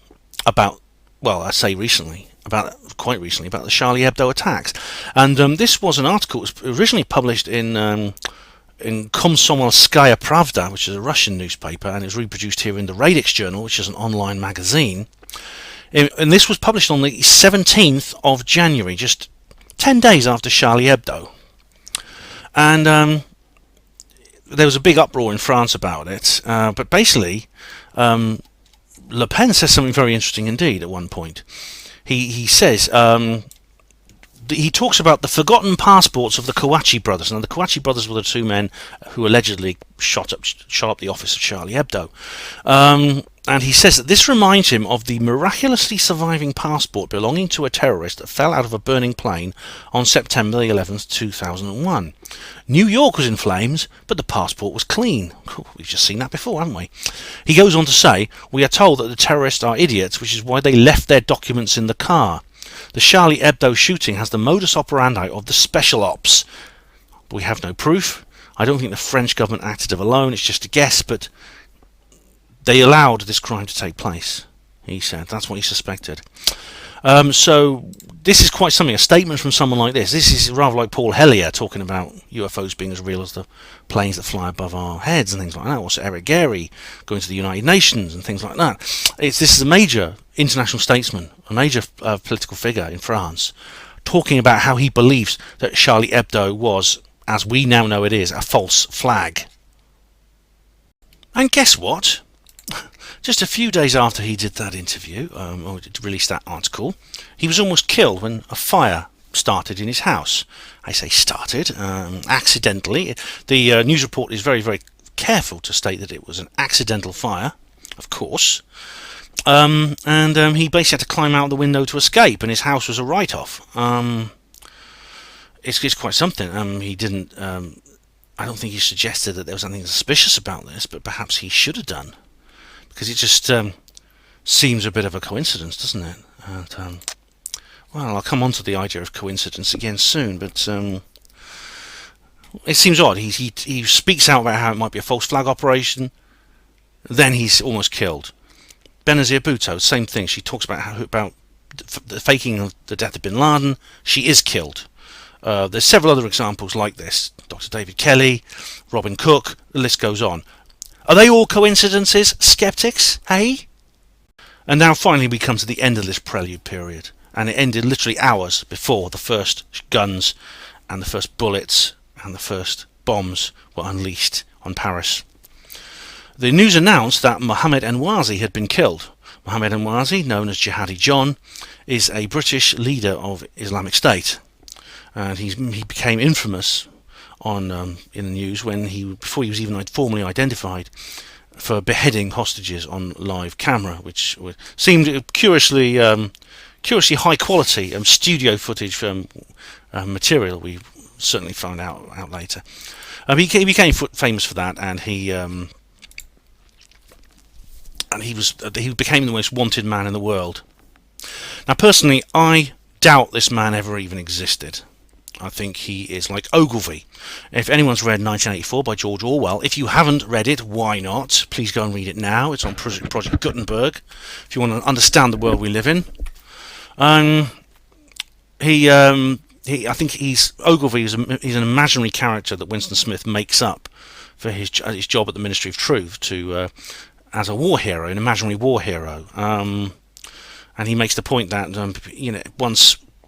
about, well, I say recently, quite recently, about the Charlie Hebdo attacks. And this was an article that was originally published in Komsomolskaya Pravda, which is a Russian newspaper, and it was reproduced here in the Radix Journal, which is an online magazine. And this was published on the 17th of January, just 10 days after Charlie Hebdo. And there was a big uproar in France about it. But basically, Le Pen says something very interesting indeed at one point. He says... he talks about the forgotten passports of the Kouachi brothers. Now, the Kouachi brothers were the two men who allegedly shot up the office of Charlie Hebdo. And he says that this reminds him of the miraculously surviving passport belonging to a terrorist that fell out of a burning plane on September 11th, 2001. New York was in flames, but the passport was clean. We've just seen that before, haven't we? He goes on to say, we are told that the terrorists are idiots, which is why they left their documents in the car. The Charlie Hebdo shooting has the modus operandi of the special ops. We have no proof. I don't think the French government acted of alone. It's just a guess, but they allowed this crime to take place, he said. That's what he suspected. So this is quite something, a statement from someone like this. This is rather like Paul Hellyer talking about UFOs being as real as the planes that fly above our heads and things like that. Also Eric Gehry going to the United Nations and things like that. This is a major international statesman, a major political figure in France, talking about how he believes that Charlie Hebdo was, as we now know it is, a false flag. And guess what? Just a few days after he did that interview, or released that article, he was almost killed when a fire started in his house. I say started, accidentally. The news report is very, very careful to state that it was an accidental fire, of course. And he basically had to climb out the window to escape, and his house was a write-off. It's quite something. He didn't. I don't think he suggested that there was anything suspicious about this, but perhaps he should have done. Because it just seems a bit of a coincidence, doesn't it? And, well, I'll come on to the idea of coincidence again soon, but it seems odd. He speaks out about how it might be a false flag operation, then he's almost killed. Benazir Bhutto, same thing. She talks about the faking of the death of Bin Laden. She is killed. There's several other examples like this. Dr. David Kelly, Robin Cook, the list goes on. Are they all coincidences, skeptics, hey? And now finally we come to the end of this prelude period, and it ended literally hours before the first guns and the first bullets and the first bombs were unleashed on Paris. The news announced that Mohammed Enwazi had been killed. Mohammed Enwazi, known as Jihadi John, is a British leader of Islamic State, and he became infamous in the news before he was even formally identified for beheading hostages on live camera, which seemed curiously high quality studio footage material. We certainly found out later. He became famous for that, and he became the most wanted man in the world. Now, personally, I doubt this man ever even existed. I think he is like Ogilvy. If anyone's read 1984 by George Orwell, if you haven't read it, why not? Please go and read it now. It's on Project Gutenberg, if you want to understand the world we live in. I think Ogilvy is an imaginary character that Winston Smith makes up for his job at the Ministry of Truth as a war hero, an imaginary war hero. And he makes the point that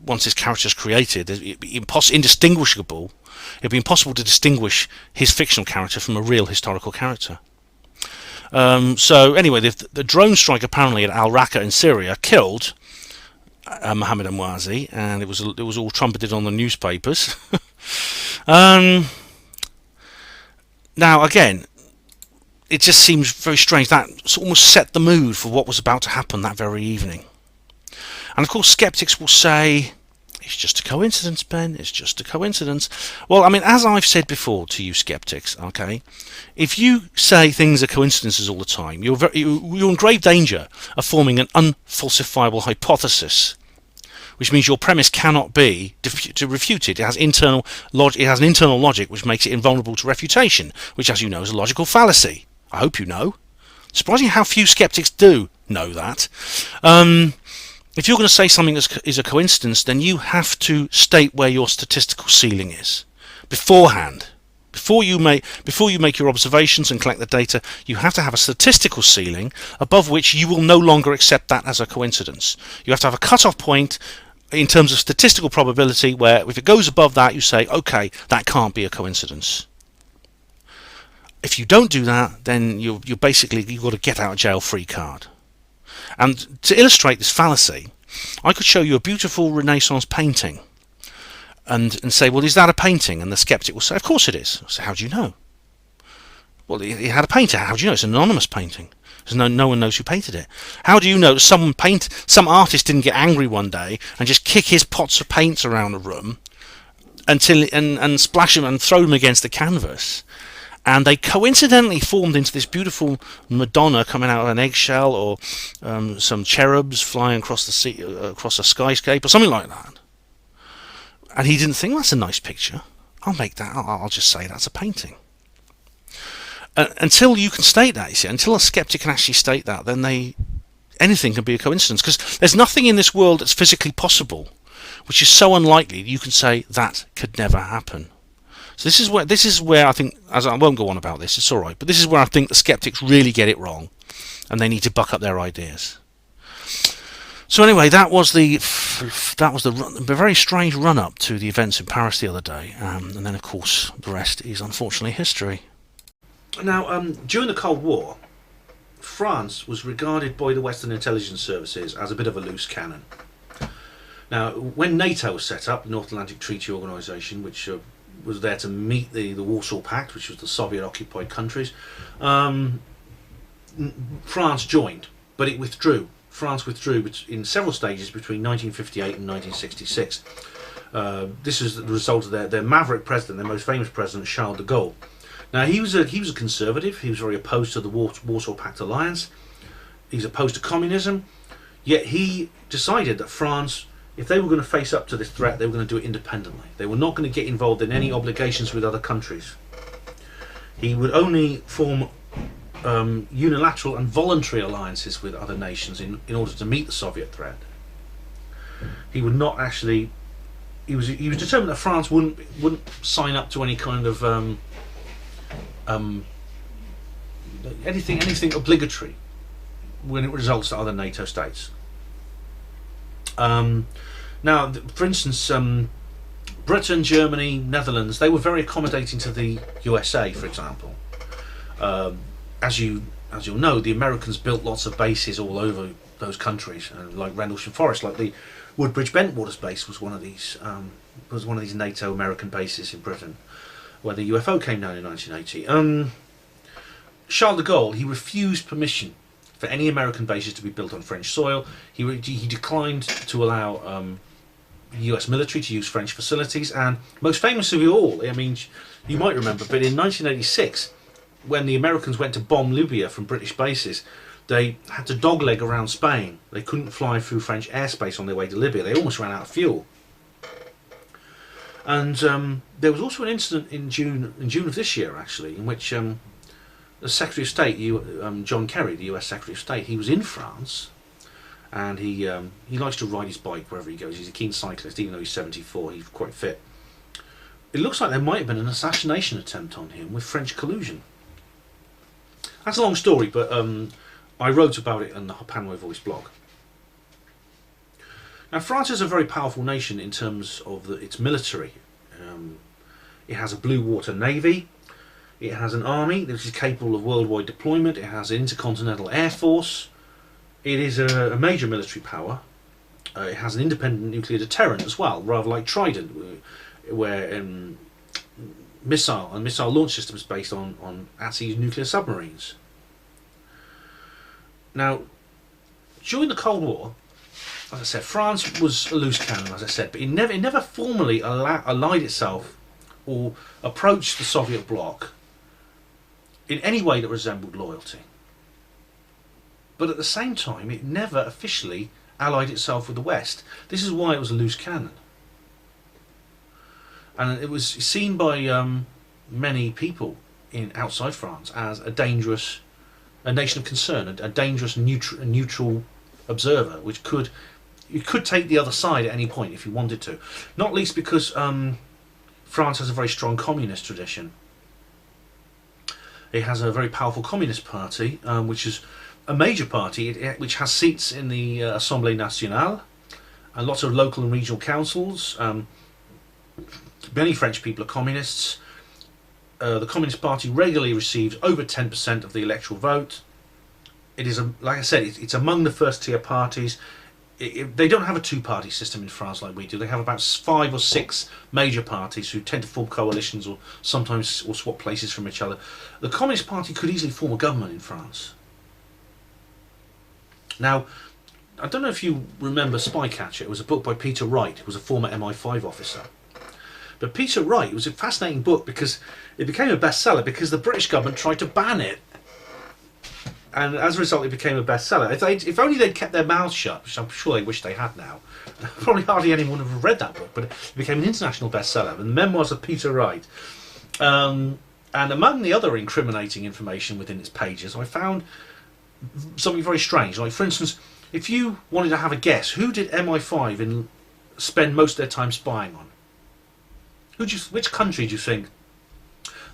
once his character is created, it'd be indistinguishable. It'd be impossible to distinguish his fictional character from a real historical character. So anyway, the drone strike apparently at Al Raqqa in Syria killed Mohammed Enwazi, and it was all trumpeted on the newspapers. Now again, it just seems very strange. That almost set the mood for what was about to happen that very evening. And of course, skeptics will say, it's just a coincidence, Ben, it's just a coincidence. Well, I mean, as I've said before to you skeptics, okay, if you say things are coincidences all the time, you're in grave danger of forming an unfalsifiable hypothesis, which means your premise cannot be refuted. It has internal it has an internal logic which makes it invulnerable to refutation, which, as you know, is a logical fallacy. I hope you know. Surprising how few skeptics do know that. If you're going to say something is a coincidence, then you have to state where your statistical ceiling is beforehand. Before you make your observations and collect the data, you have to have a statistical ceiling above which you will no longer accept that as a coincidence. You have to have a cut-off point in terms of statistical probability where if it goes above that, you say, okay, that can't be a coincidence. If you don't do that, then you've got a get out of jail free card. And to illustrate this fallacy, I could show you a beautiful Renaissance painting and say, well, is that a painting? And the skeptic will say, of course it is. I say, how do you know? Well, it had a painter. How do you know? It's an anonymous painting. No one knows who painted it. How do you know that some artist didn't get angry one day and just kick his pots of paints around the room and splash them and throw them against the canvas? And they coincidentally formed into this beautiful Madonna coming out of an eggshell, or some cherubs flying across the sea, across a skyscraper, something like that. And he didn't think, that's a nice picture. I'll just say that's a painting. Until you can state that, you see, until a skeptic can actually state that, then anything can be a coincidence, because there's nothing in this world that's physically possible, which is so unlikely that you can say that could never happen. So this is where I think, as I won't go on about this, it's all right, but this is where I think the skeptics really get it wrong, and they need to buck up their ideas. So anyway, that was the very strange run-up to the events in Paris the other day, and then of course the rest is unfortunately history. Now, during the Cold War, France was regarded by the Western intelligence services as a bit of a loose cannon. Now, when NATO was set up, the North Atlantic Treaty Organisation, which was there to meet the Warsaw Pact, which was the Soviet-occupied countries, France joined, but it withdrew. France withdrew in several stages between 1958 and 1966. This is the result of their maverick president, their most famous president, Charles de Gaulle. Now, he was a conservative. He was very opposed to the Warsaw Pact alliance. He's opposed to communism. Yet he decided that France, if they were going to face up to this threat, they were going to do it independently. They were not going to get involved in any obligations with other countries. He would only form unilateral and voluntary alliances with other nations in order to meet the Soviet threat. He would not actually. He was determined that France wouldn't sign up to any kind of anything obligatory when it results to other NATO states. Now, for instance, Britain, Germany, Netherlands, they were very accommodating to the USA, for example. As you'll know, the Americans built lots of bases all over those countries, like Rendlesham Forest, like the Woodbridge Bentwaters base was one of these NATO American bases in Britain, where the UFO came down in 1980. Charles de Gaulle, he refused permission for any American bases to be built on French soil. He declined to allow the US military to use French facilities, and most famous of all, I mean, you might remember, but in 1986, when the Americans went to bomb Libya from British bases, they had to dogleg around Spain. They couldn't fly through French airspace on their way to Libya. They almost ran out of fuel. And there was also an incident in June of this year, actually, in which the Secretary of State, John Kerry, the US Secretary of State, he was in France, and he likes to ride his bike wherever he goes. He's a keen cyclist, even though he's 74. He's quite fit. It looks like there might have been an assassination attempt on him with French collusion. That's a long story, but I wrote about it on the Panorama Voice blog. Now, France is a very powerful nation in terms of its military. It has a blue water navy. It has an army that is capable of worldwide deployment. It has an intercontinental air force. It is a major military power. It has an independent nuclear deterrent as well, rather like Trident, where missile launch systems based on at-sea nuclear submarines. Now, during the Cold War, as I said, France was a loose cannon, as I said, but it never formally allied itself or approached the Soviet bloc in any way that resembled loyalty. But at the same time, it never officially allied itself with the West. This is why it was a loose cannon. And it was seen by many people outside France as a nation of concern, a dangerous neutral observer, which you could take the other side at any point if you wanted to. Not least because France has a very strong communist tradition. It has a very powerful communist party, which is a major party, which has seats in the Assemblée Nationale and lots of local and regional councils. Many French people are communists. The Communist Party regularly receives over 10% of the electoral vote. It is, like I said, it's among the first tier parties. They don't have a two-party system in France like we do. They have about 5 or 6 major parties who tend to form coalitions or sometimes swap places from each other. The Communist Party could easily form a government in France. Now, I don't know if you remember Spycatcher. It was a book by Peter Wright, who was a former MI5 officer. But Peter Wright was a fascinating book because it became a bestseller because the British government tried to ban it. And as a result, it became a bestseller. If only they'd kept their mouths shut, which I'm sure they wish they had now, probably hardly anyone would have read that book, but it became an international bestseller. And the memoirs of Peter Wright. And among the other incriminating information within its pages, I found something very strange. Like, for instance, if you wanted to have a guess, who did MI5 spend most of their time spying on? Which country do you think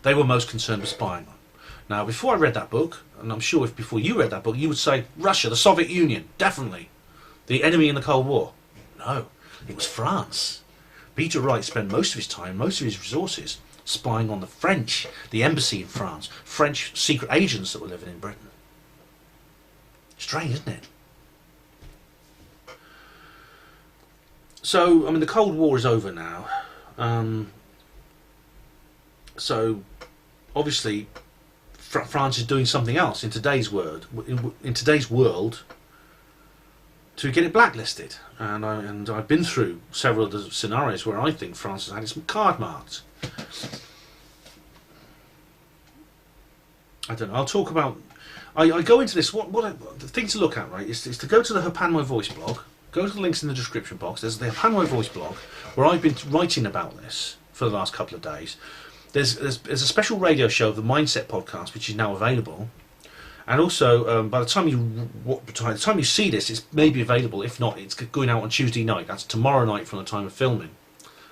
they were most concerned with spying on? Now, before I read that book, and I'm sure before you read that book, you would say Russia, the Soviet Union, definitely. The enemy in the Cold War. No, it was France. Peter Wright spent most of his time, most of his resources, spying on the French, the embassy in France, French secret agents that were living in Britain. Strange, isn't it? So, I mean, the Cold War is over now. So, obviously, France is doing something else in today's world. In today's world, to get it blacklisted, and I've been through several of the scenarios where I think France has had its card marked. I don't know. I'll talk about. I go into this. The thing to look at, right, is to go to the Hapanmo Voice blog. Go to the links in the description box. There's the Hapanmo Voice blog where I've been writing about this for the last couple of days. There's a special radio show of the Mindset podcast, which is now available, and also by the time you see this, it's maybe available. If not, it's going out on Tuesday night. That's tomorrow night from the time of filming,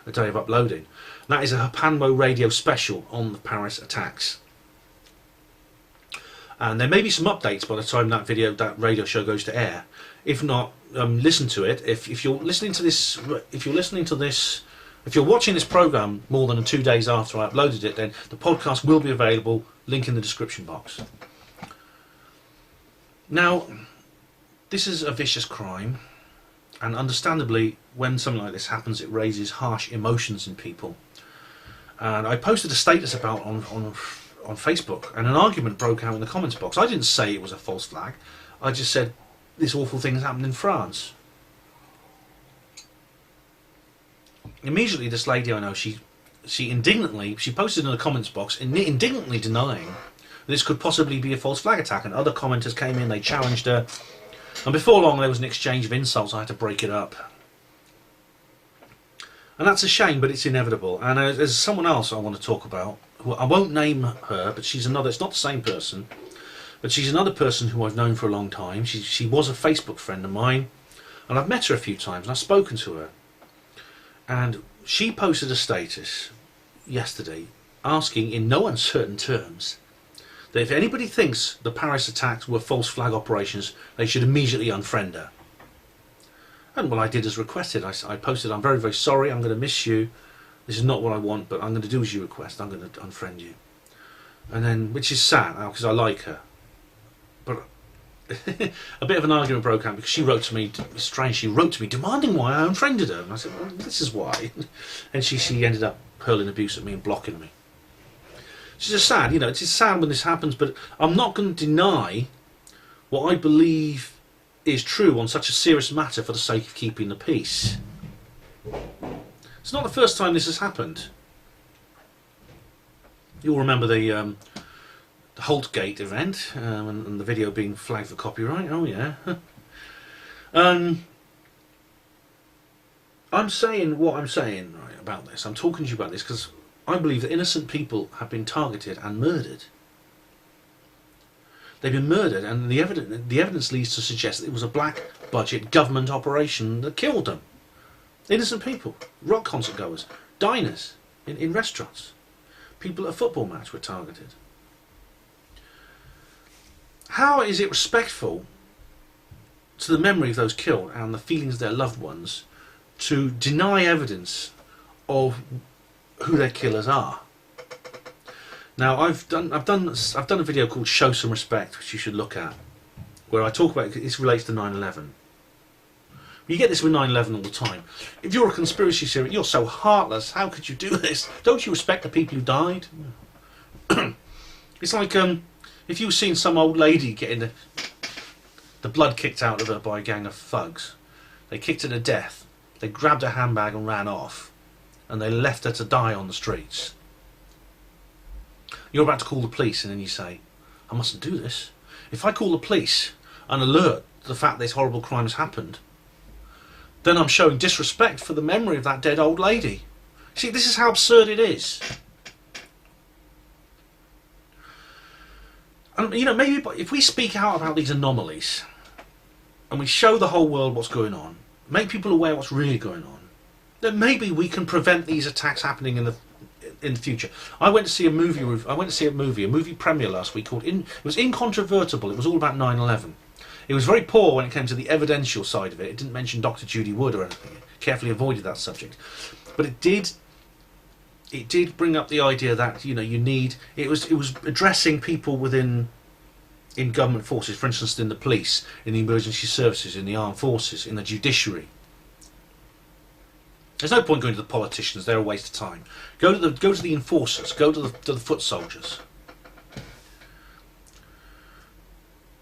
the day of uploading. And that is a Hapanmo radio special on the Paris attacks. And there may be some updates by the time that radio show goes to air. If not, listen to it. If you're listening to this, if you're watching this program more than 2 days after I uploaded it, then the podcast will be available. Link in the description box. Now, this is a vicious crime, and understandably, when something like this happens, it raises harsh emotions in people. And I posted a status about on Facebook, and an argument broke out in the comments box. I didn't say it was a false flag. I just said this awful thing has happened in France. Immediately, this lady I know, she posted in the comments box, indignantly denying this could possibly be a false flag attack, and other commenters came in, they challenged her, and before long there was an exchange of insults. I had to break it up. And that's a shame, but it's inevitable. And there's someone else I want to talk about. I won't name her, but she's another. It's not the same person, but she's another person who I've known for a long time. She was a Facebook friend of mine, and I've met her a few times, and I've spoken to her. And she posted a status yesterday asking in no uncertain terms that if anybody thinks the Paris attacks were false flag operations, they should immediately unfriend her. And what I did as requested, I posted, I'm very, very sorry, I'm going to miss you. This is not what I want, but I'm going to do as you request. I'm going to unfriend you. And then, which is sad, because I like her. But a bit of an argument broke out because she wrote to me, strange, she wrote to me demanding why I unfriended her. And I said, well, this is why. And she ended up hurling abuse at me and blocking me. It's just sad, it's sad when this happens, but I'm not going to deny what I believe is true on such a serious matter for the sake of keeping the peace. It's not the first time this has happened. You'll remember the Holtgate event and the video being flagged for copyright. Oh yeah. I'm saying what I'm saying right, about this. I'm talking to you about this because I believe that innocent people have been targeted and murdered. They've been murdered, and the evidence leads to suggest that it was a black budget government operation that killed them. Innocent people, rock concert goers, diners in restaurants, people at a football match were targeted. How is it respectful to the memory of those killed and the feelings of their loved ones to deny evidence of who their killers are? Now, I've done a video called "Show Some Respect," which you should look at, where I talk about this relates to 9/11. You get this with 9/11 all the time. If you're a conspiracy theorist, you're so heartless. How could you do this? Don't you respect the people who died? It's like if you were seeing some old lady getting the blood kicked out of her by a gang of thugs. They kicked her to death. They grabbed her handbag and ran off, and they left her to die on the streets. You're about to call the police, and then you say, I mustn't do this. If I call the police and alert the fact this horrible crime has happened, then I'm showing disrespect for the memory of that dead old lady. See, this is how absurd it is. And, you know, maybe if we speak out about these anomalies, and we show the whole world what's going on, make people aware what's really going on, then maybe we can prevent these attacks happening in the future. I went to see a movie. A movie premiere last week called it was Incontrovertible. It was all about 9/11. It was very poor when it came to the evidential side of it. It didn't mention Dr. Judy Wood or anything. It carefully avoided that subject. But it did bring up the idea that, you know, it was addressing people in government forces, for instance in the police, in the emergency services, in the armed forces, in the judiciary. There's no point going to the politicians, they're a waste of time. Go to the enforcers, go to the foot soldiers.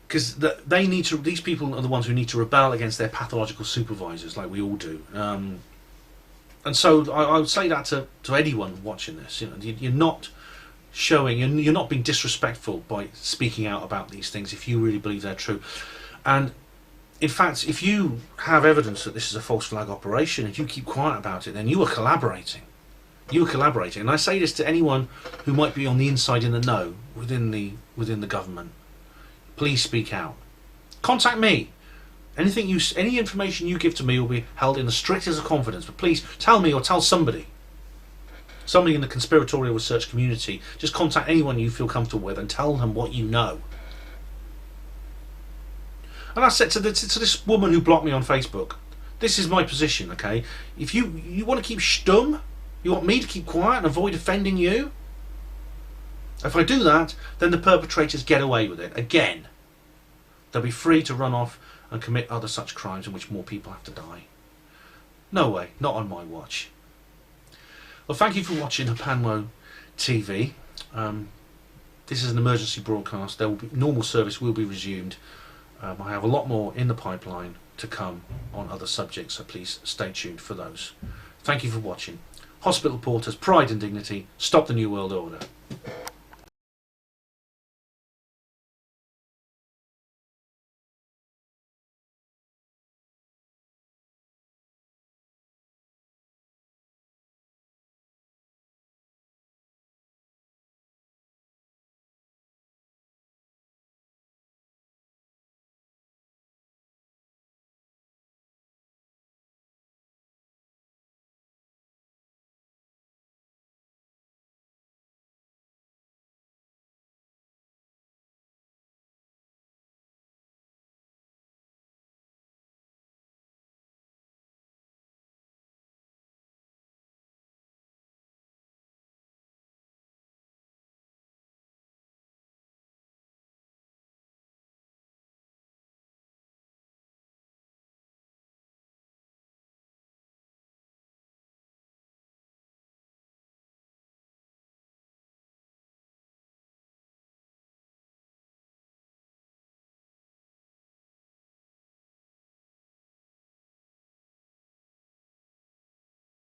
Because these people are the ones who need to rebel against their pathological supervisors, like we all do. And so I would say that to anyone watching this, you know, you're not being disrespectful by speaking out about these things if you really believe they're true. And in fact, if you have evidence that this is a false flag operation and you keep quiet about it, then you are collaborating. You are collaborating. And I say this to anyone who might be on the inside in the know within the government. Please speak out. Contact me. Any information you give to me will be held in the strictest of confidence. But please tell me or tell somebody in the conspiratorial research community. Just contact anyone you feel comfortable with and tell them what you know. And I said to this woman who blocked me on Facebook, this is my position, okay? If you want to keep stum, you want me to keep quiet and avoid offending you, if I do that, then the perpetrators get away with it again. They'll be free to run off and commit other such crimes in which more people have to die. No way, not on my watch. Well, thank you for watching Hapanwo TV. This is an emergency broadcast. Normal service will be resumed. I have a lot more in the pipeline to come on other subjects, so please stay tuned for those. Thank you for watching. Hospital Porters, Pride and Dignity, Stop the New World Order.